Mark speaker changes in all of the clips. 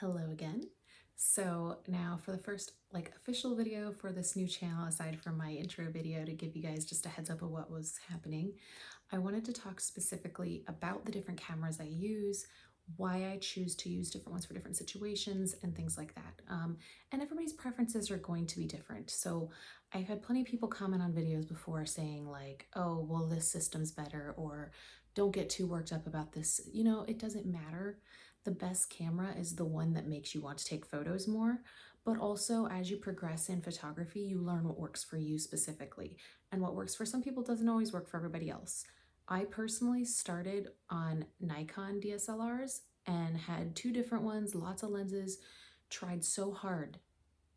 Speaker 1: Hello again. So now for the first official video for this new channel, aside from my intro video to give you guys just a heads up of what was happening, I wanted to talk specifically about the different cameras I use, why I choose to use different ones for different situations and things like that. And everybody's preferences are going to be different. So I've had plenty of people comment on videos before saying like, oh, well, this system's better, or don't get too worked up about this. It doesn't matter. The best camera is the one that makes you want to take photos more, but also as you progress in photography, you learn what works for you specifically. And what works for some people doesn't always work for everybody else. I personally started on Nikon DSLRs and had two different ones, lots of lenses, tried so hard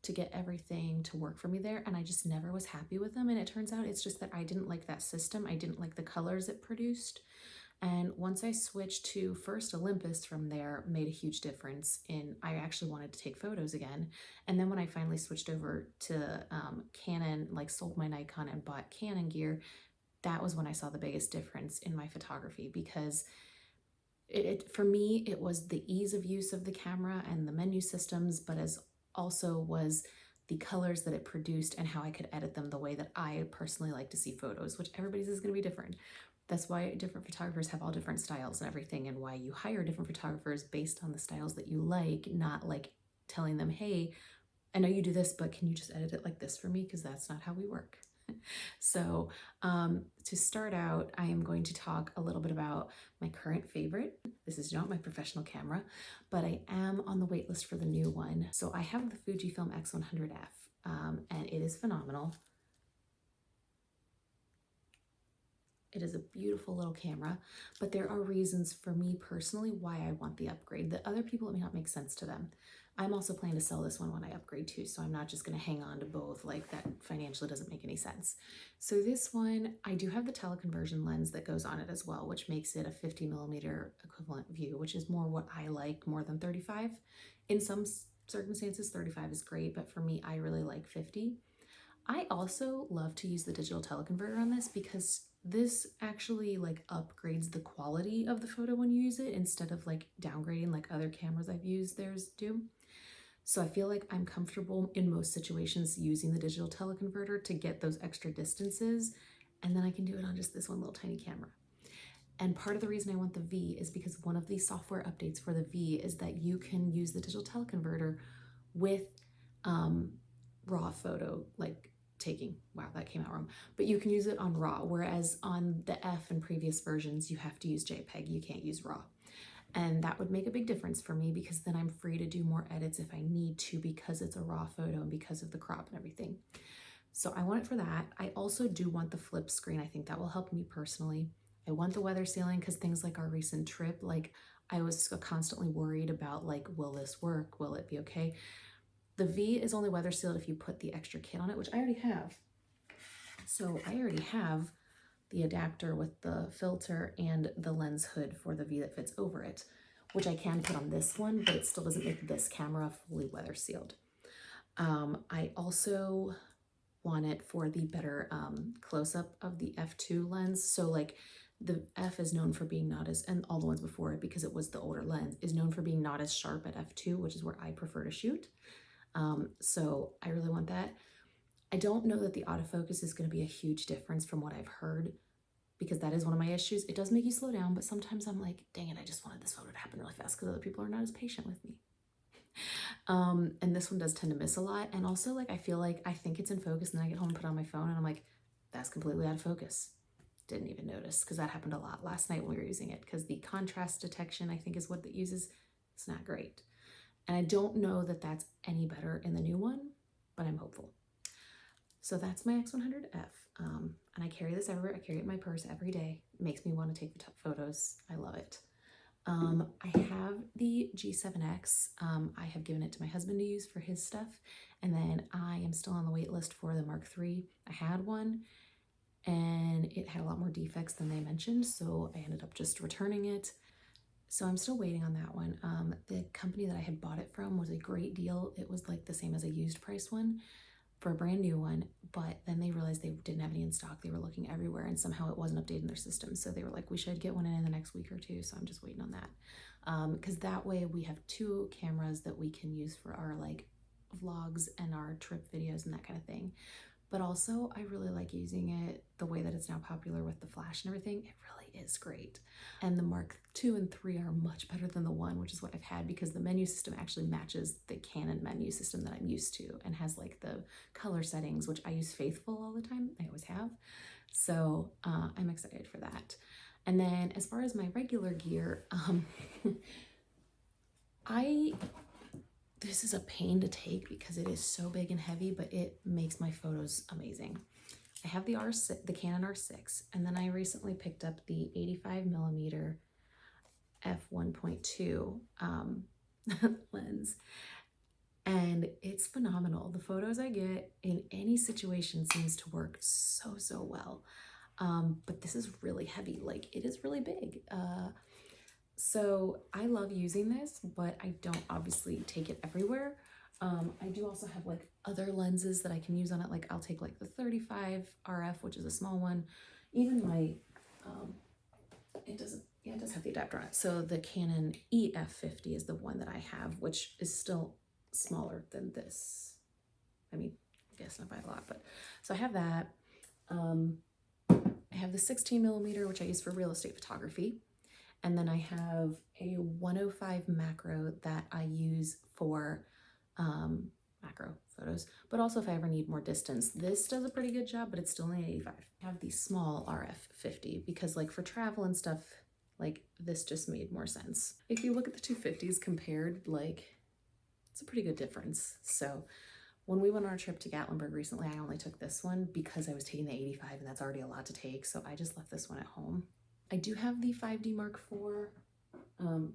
Speaker 1: to get everything to work for me there, and I just never was happy with them. And it turns out it's just that I didn't like that system. I didn't like the colors it produced. And once I switched to first Olympus from there, made a huge difference in, I actually wanted to take photos again. And then when I finally switched over to Canon, like sold my Nikon and bought Canon gear, that was when I saw the biggest difference in my photography, because for me, it was the ease of use of the camera and the menu systems, but as also was the colors that it produced and how I could edit them the way that I personally like to see photos, which everybody's is going to be different. That's why different photographers have all different styles and everything, and why you hire different photographers based on the styles that you like, not like telling them, hey, I know you do this, but can you just edit it like this for me? Because that's not how we work. So to start out, I am going to talk a little bit about my current favorite. This is not my professional camera, but I am on the wait list for the new one. So I have the Fujifilm X100F, and it is phenomenal. It is a beautiful little camera, but there are reasons for me personally why I want the upgrade. The other people, it may not make sense to them. I'm also planning to sell this one when I upgrade too, so I'm not just going to hang on to both. Like, that financially doesn't make any sense. So this one, I do have the teleconversion lens that goes on it as well, which makes it a 50mm equivalent view, which is more what I like more than 35. In some circumstances, 35 is great, but for me, I really like 50. I also love to use the digital teleconverter on this because this actually like upgrades the quality of the photo when you use it, instead of like downgrading like other cameras I've used theirs do. So I feel like I'm comfortable in most situations using the digital teleconverter to get those extra distances, and then I can do it on just this one little tiny camera. And part of the reason I want the V is because one of the software updates for the V is that you can use the digital teleconverter with raw photo like taking. Wow, that came out wrong. But you can use it on RAW, whereas on the F and previous versions, you have to use JPEG. You can't use RAW. And that would make a big difference for me, because then I'm free to do more edits if I need to, because it's a RAW photo and because of the crop and everything. So I want it for that. I also do want the flip screen. I think that will help me personally. I want the weather sealing because things like our recent trip, like I was constantly worried about like, will this work? Will it be okay? The V is only weather sealed if you put the extra kit on it, which I already have. So I already have the adapter with the filter and the lens hood for the V that fits over it, which I can put on this one, but it still doesn't make this camera fully weather sealed. I also want it for the better close-up of the F2 lens. So like the F is known for being not as, and all the ones before it, because it was the older lens, is known for being not as sharp at F2, which is where I prefer to shoot. So I really want that. I don't know that the autofocus is going to be a huge difference from what I've heard, because that is one of my issues. It does make you slow down, but sometimes I'm like, dang it, I just wanted this photo to happen really fast because other people are not as patient with me. And this one does tend to miss a lot. And also, like, I feel like I think it's in focus, and then I get home and put it on my phone and I'm like, that's completely out of focus. Didn't even notice, because that happened a lot last night when we were using it, because the contrast detection, I think, is what it uses. It's not great. And I don't know that that's any better in the new one, but I'm hopeful. So that's my X100F. And I carry this everywhere. I carry it in my purse every day. It makes me want to take photos. I love it. I have the G7X. I have given it to my husband to use for his stuff. And then I am still on the wait list for the Mark III. I had one and it had a lot more defects than they mentioned, so I ended up just returning it. So I'm still waiting on that one. The company that I had bought it from was a great deal. It was like the same as a used price one. for a brand new one, but then they realized they didn't have any in stock. They were looking everywhere and somehow it wasn't updated in their system. So they were like, we should get one in the next week or two. So I'm just waiting on that. Because that way we have 2 cameras that we can use for our like vlogs and our trip videos and that kind of thing. But also I really like using it the way that it's now popular with the flash and everything. It really is great. And the Mark II and III are much better than the 1, which is what I've had, because the menu system actually matches the Canon menu system that I'm used to and has like the color settings, which I use faithful all the time. I always have. So I'm excited for that. And then as far as my regular gear, this is a pain to take because it is so big and heavy, but it makes my photos amazing. I have the Canon R6, and then I recently picked up the 85mm f1.2 lens, and it's phenomenal. The photos I get in any situation seems to work so well. But this is really heavy, like it is really big. So I love using this, but I don't obviously take it everywhere. I do also have like other lenses that I can use on it. Like I'll take like the 35 RF, which is a small one. Even my, it does have the adapter on it. So the Canon EF50 is the one that I have, which is still smaller than this. I mean, I guess not by a lot, but so I have that. I have the 16mm, which I use for real estate photography. And then I have a 105 macro that I use for macro photos, but also if I ever need more distance. This does a pretty good job, but it's still only 85. I have the small RF50 because like for travel and stuff, like this just made more sense. If you look at the 250s compared, like it's a pretty good difference. So when we went on our trip to Gatlinburg recently, I only took this one because I was taking the 85 and that's already a lot to take. So I just left this one at home. I do have the 5D Mark IV.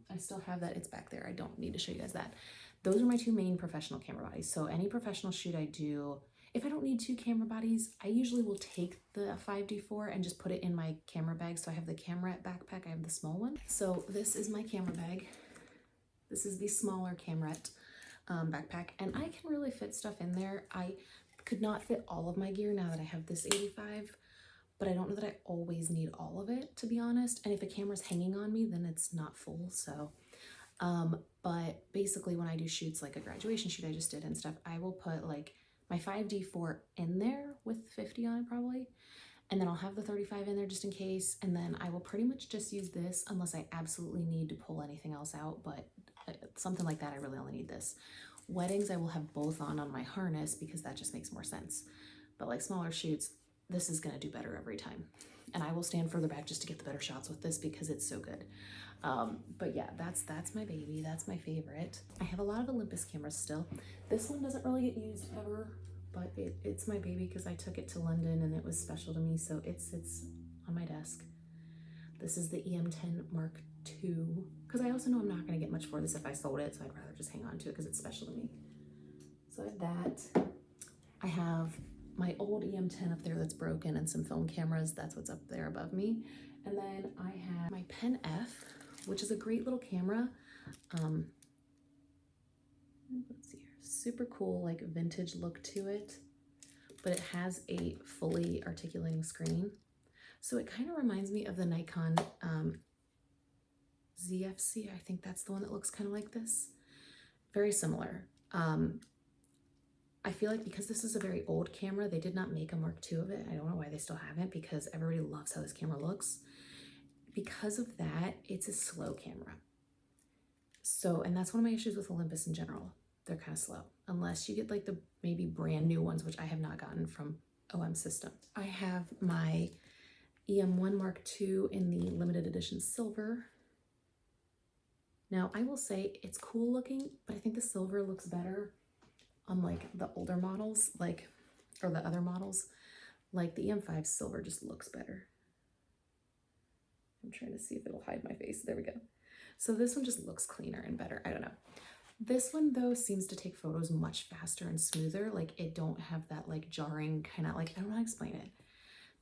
Speaker 1: I still have that. It's back there. I don't need to show you guys that. Those are my 2 main professional camera bodies. So any professional shoot I do, if I don't need 2 camera bodies, I usually will take the 5D4 and just put it in my camera bag. So I have the camera backpack. I have the small one. So this is my camera bag. This is the smaller Camrette backpack, and I can really fit stuff in there. I could not fit all of my gear now that I have this 85, but I don't know that I always need all of it, to be honest. And if a camera's hanging on me, then it's not full. So, but basically when I do shoots, like a graduation shoot I just did and stuff, I will put like my 5D4 in there with 50 on it probably. And then I'll have the 35 in there just in case. And then I will pretty much just use this unless I absolutely need to pull anything else out. But something like that, I really only need this. Weddings, I will have both on my harness because that just makes more sense. But like smaller shoots, this is gonna do better every time. And I will stand further back just to get the better shots with this because it's so good. But yeah, that's my baby. That's my favorite. I have a lot of Olympus cameras still. This one doesn't really get used ever, but it's my baby because I took it to London and it was special to me. So it sits on my desk. This is the EM10 Mark II, because I also know I'm not going to get much for this if I sold it, so I'd rather just hang on to it because it's special to me. So I have that. I have my old EM10 up there that's broken and some film cameras. That's what's up there above me. And then I have my Pen F, which is a great little camera. Let's see here. Super cool, like vintage look to it, but it has a fully articulating screen. So it kind of reminds me of the Nikon ZFC. I think that's the one that looks kind of like this. Very similar. I feel like because this is a very old camera, they did not make a Mark II of it. I don't know why they still haven't, because everybody loves how this camera looks. Because of that, it's a slow camera. So, and that's one of my issues with Olympus in general. They're kind of slow, unless you get like the maybe brand new ones, which I have not gotten from OM Systems. I have my EM1 Mark II in the limited edition silver. Now, I will say it's cool looking, but I think the silver looks better on like the older models, like, or the other models. Like the EM5 silver just looks better. I'm trying to see if it'll hide my face. There we go. So this one just looks cleaner and better. I don't know. This one though seems to take photos much faster and smoother. Like it don't have that like jarring kind of, like, I don't know how to explain it.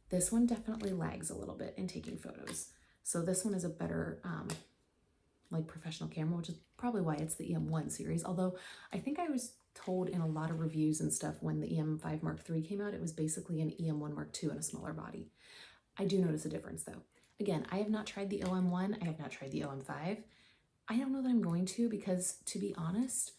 Speaker 1: This one definitely lags a little bit in taking photos. So this one is a better like professional camera, which is probably why it's the EM1 series. Although I think I was told in a lot of reviews and stuff when the EM5 Mark III came out, it was basically an EM1 Mark II in a smaller body. I do notice a difference though. Again, I have not tried the OM1, I have not tried the OM5. I don't know that I'm going to because, to be honest,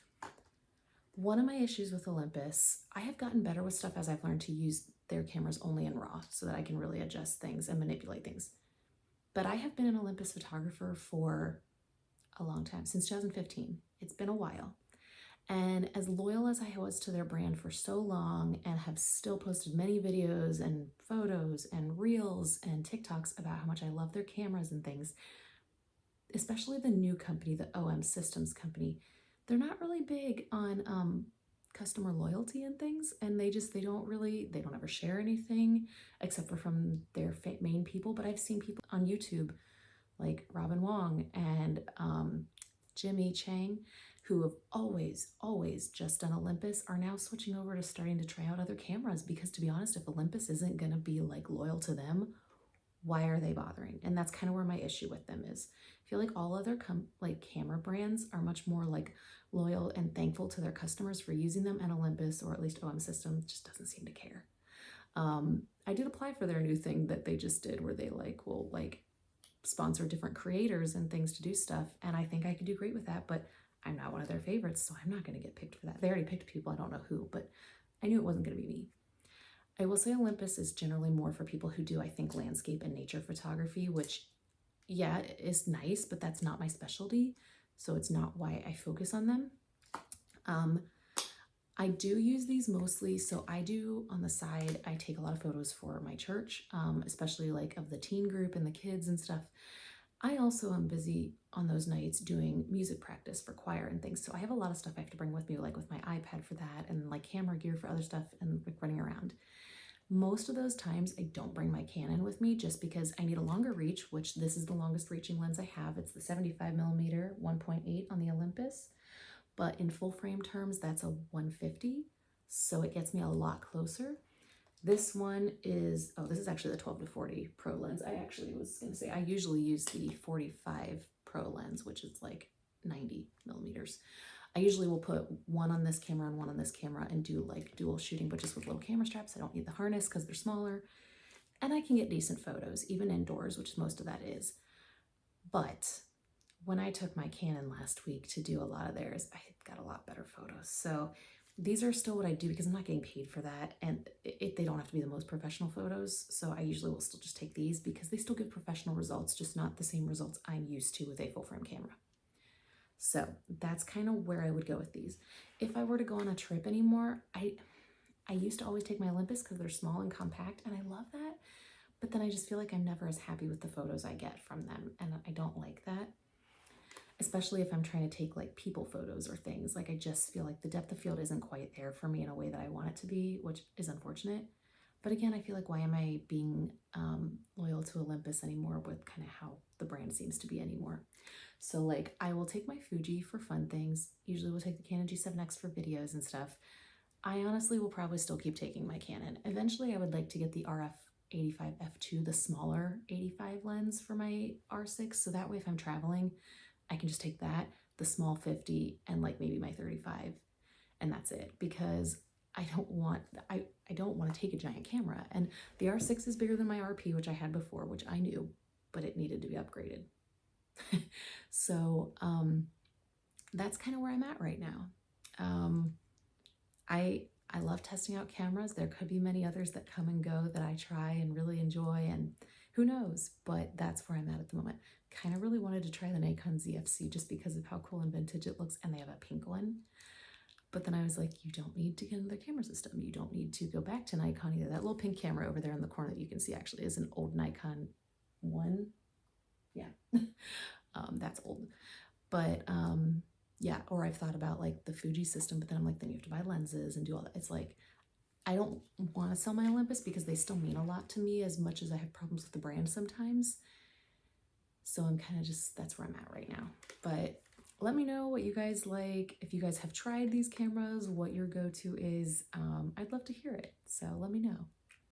Speaker 1: one of my issues with Olympus, I have gotten better with stuff as I've learned to use their cameras only in RAW so that I can really adjust things and manipulate things. But I have been an Olympus photographer for a long time, since 2015. It's been a while. And as loyal as I was to their brand for so long and have still posted many videos and photos and reels and TikToks about how much I love their cameras and things, especially the new company, the OM Systems company, they're not really big on customer loyalty and things, and they don't ever share anything except for from their main people. But I've seen people on YouTube like Robin Wong and Jimmy Chang, who have always just done Olympus, are now switching over to starting to try out other cameras, because to be honest, if Olympus isn't gonna be like loyal to them, why are they bothering? And that's kind of where my issue with them is. I feel like all other camera brands are much more like loyal and thankful to their customers for using them, and Olympus, or at least OM System, just doesn't seem to care. I did apply for their new thing that they just did where they will sponsor different creators and things to do stuff, and I think I could do great with that, but I'm not one of their favorites, so I'm not going to get picked for that. They already picked people, I don't know who, but I knew it wasn't going to be me. I will say Olympus is generally more for people who do, I think, landscape and nature photography, which, yeah, is nice, but that's not my specialty, so it's not why I focus on them. I do use these mostly, so I do, on the side, I take a lot of photos for my church, especially like of the teen group and the kids and stuff. I also am busy on those nights doing music practice for choir and things, so I have a lot of stuff I have to bring with me, like with my iPad for that, and like camera gear for other stuff, and like running around. Most of those times I don't bring my Canon with me just because I need a longer reach, which this is the longest reaching lens I have. It's the 75mm 1.8 on the Olympus, but in full frame terms, that's a 150. So it gets me a lot closer. This one is, this is actually the 12-40 Pro lens. I actually was gonna say, I usually use the 45 Pro lens, which is like 90mm. I usually will put one on this camera and one on this camera and do like dual shooting, but just with little camera straps. I don't need the harness because they're smaller, and I can get decent photos, even indoors, which most of that is. But when I took my Canon last week to do a lot of theirs, I got a lot better photos. So these are still what I do because I'm not getting paid for that, and they don't have to be the most professional photos. So I usually will still just take these because they still give professional results, just not the same results I'm used to with a full frame camera. So that's kind of where I would go with these. If I were to go on a trip anymore, I used to always take my Olympus because they're small and compact, and I love that. But then I just feel like I'm never as happy with the photos I get from them, and I don't like that. Especially if I'm trying to take like people photos or things. Like I just feel like the depth of field isn't quite there for me in a way that I want it to be, which is unfortunate. But again, I feel like, why am I being loyal to Olympus anymore with kind of how the brand seems to be anymore? So like I will take my Fuji for fun things. Usually we'll take the Canon G7X for videos and stuff. I honestly will probably still keep taking my Canon. Eventually I would like to get the RF 85 f2, the smaller 85 lens for my R6. So that way if I'm traveling, I can just take that, the small 50, and like maybe my 35, and that's it, because I don't want to take a giant camera. And the R6 is bigger than my RP, which I had before, which I knew, but it needed to be upgraded. So that's kind of where I'm at right now. I love testing out cameras. There could be many others that come and go that I try and really enjoy, and who knows, but that's where I'm at the moment. Kind of really wanted to try the Nikon ZFC just because of how cool and vintage it looks, and they have a pink one. But then I was like, you don't need to get another camera system. You don't need to go back to Nikon either. That little pink camera over there in the corner that you can see actually is an old Nikon 1. Yeah, that's old. But yeah, or I've thought about like the Fuji system, but then I'm like, then you have to buy lenses and do all that. It's like, I don't want to sell my Olympus because they still mean a lot to me, as much as I have problems with the brand sometimes. So I'm kind of just, that's where I'm at right now. But let me know what you guys like. If you guys have tried these cameras, what your go-to is. I'd love to hear it. So let me know.